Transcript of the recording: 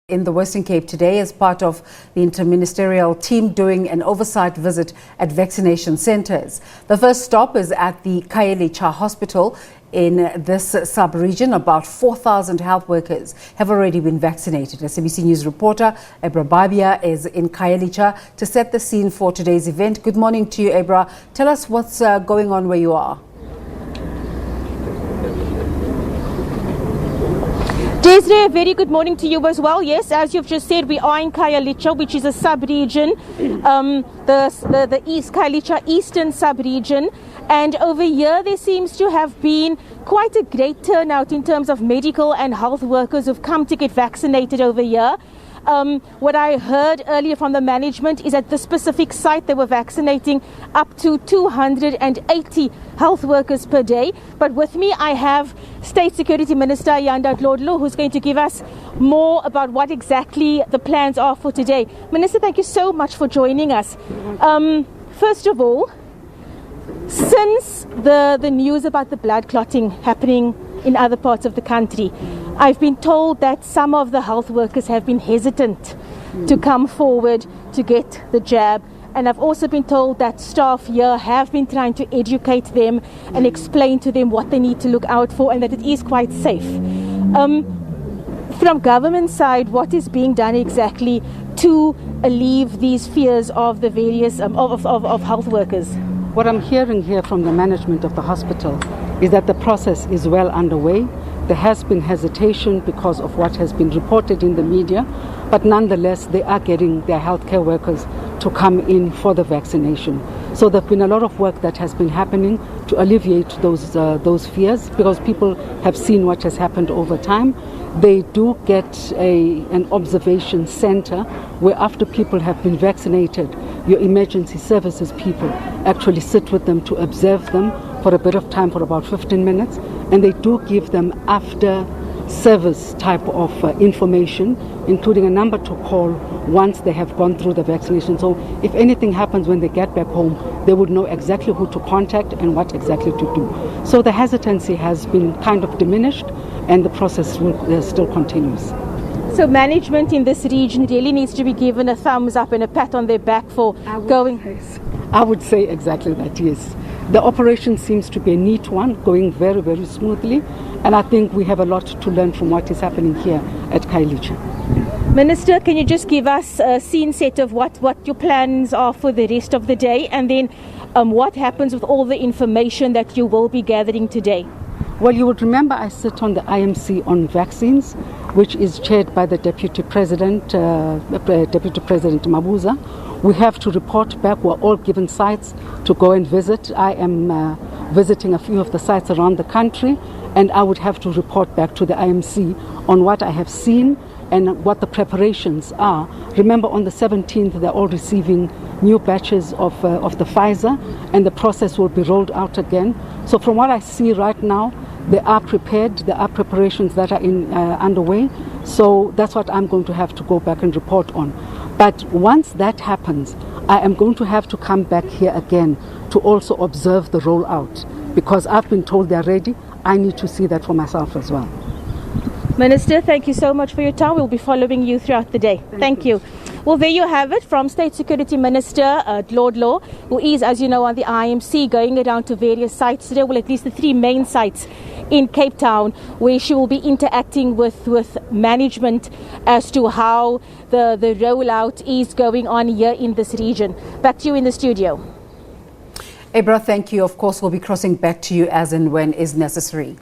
in the Western Cape today as part of the interministerial team doing an oversight visit at vaccination centres. The first stop is at the Khayelitsha Hospital in this sub-region. About 4,000 health workers have already been vaccinated. SABC News reporter Abra Barbier is in Khayelitsha to set the scene for today's event. Good morning to you, Abra. Tell us what's going on where you are. Desiree, a very good morning to you as well. Yes, as you've just said, we are in Khayelitsha, which is a sub-region, the East Khayelitsha Eastern sub-region. And over here, there seems to have been quite a great turnout in terms of medical and health workers who've come to get vaccinated over here. What I heard earlier from the management is at this specific site they were vaccinating up to 280 health workers per day. But with me I have State Security Minister Ayanda Dlodlo, who's going to give us more about what exactly the plans are for today. Minister, thank you so much for joining us. First of all, since the news about the blood clotting happening in other parts of the country, I've been told that some of the health workers have been hesitant to come forward to get the jab. And I've also been told that staff here have been trying to educate them and explain to them what they need to look out for and that it is quite safe. From government side, what is being done exactly to alleviate these fears of the various of health workers? What I'm hearing here from the management of the hospital is that the process is well underway. There has been hesitation because of what has been reported in the media, but nonetheless they are getting their healthcare workers to come in for the vaccination. So there's been a lot of work that has been happening to alleviate those fears, because people have seen what has happened over time. They do get an observation center where after people have been vaccinated, your emergency services people actually sit with them to observe them for a bit of time, for about 15 minutes, and they do give them after service type of information, including a number to call once they have gone through the vaccination. So if anything happens when they get back home, they would know exactly who to contact and what exactly to do. So the hesitancy has been kind of diminished, and the process still continues. So management in this region really needs to be given a thumbs up and a pat on their back for going. I would say exactly that, yes. The operation seems to be a neat one, going very, very smoothly. And I think we have a lot to learn from what is happening here at Khayelitsha. Minister, can you just give us a scene set of what your plans are for the rest of the day, and then what happens with all the information that you will be gathering today? Well, you would remember I sit on the IMC on vaccines, which is chaired by the Deputy President Mabuza. We have to report back. We're all given sites to go and visit. I am visiting a few of the sites around the country, and I would have to report back to the IMC on what I have seen and what the preparations are. Remember, on the 17th, they're all receiving new batches of the Pfizer, and the process will be rolled out again. So from what I see right now, they are prepared. There are preparations that are underway. So that's what I'm going to have to go back and report on. But once that happens, I am going to have to come back here again to also observe the rollout, because I've been told they're ready. I need to see that for myself as well. Minister, thank you so much for your time. We'll be following you throughout the day. Thank you. Well, there you have it from State Security Minister Dlodlo, who is, as you know, on the IMC, going around to various sites today, well, at least the three main sites in Cape Town, where she will be interacting with management as to how the rollout is going on here in this region. Back to you in the studio. Abra, thank you. Of course, we'll be crossing back to you as and when is necessary.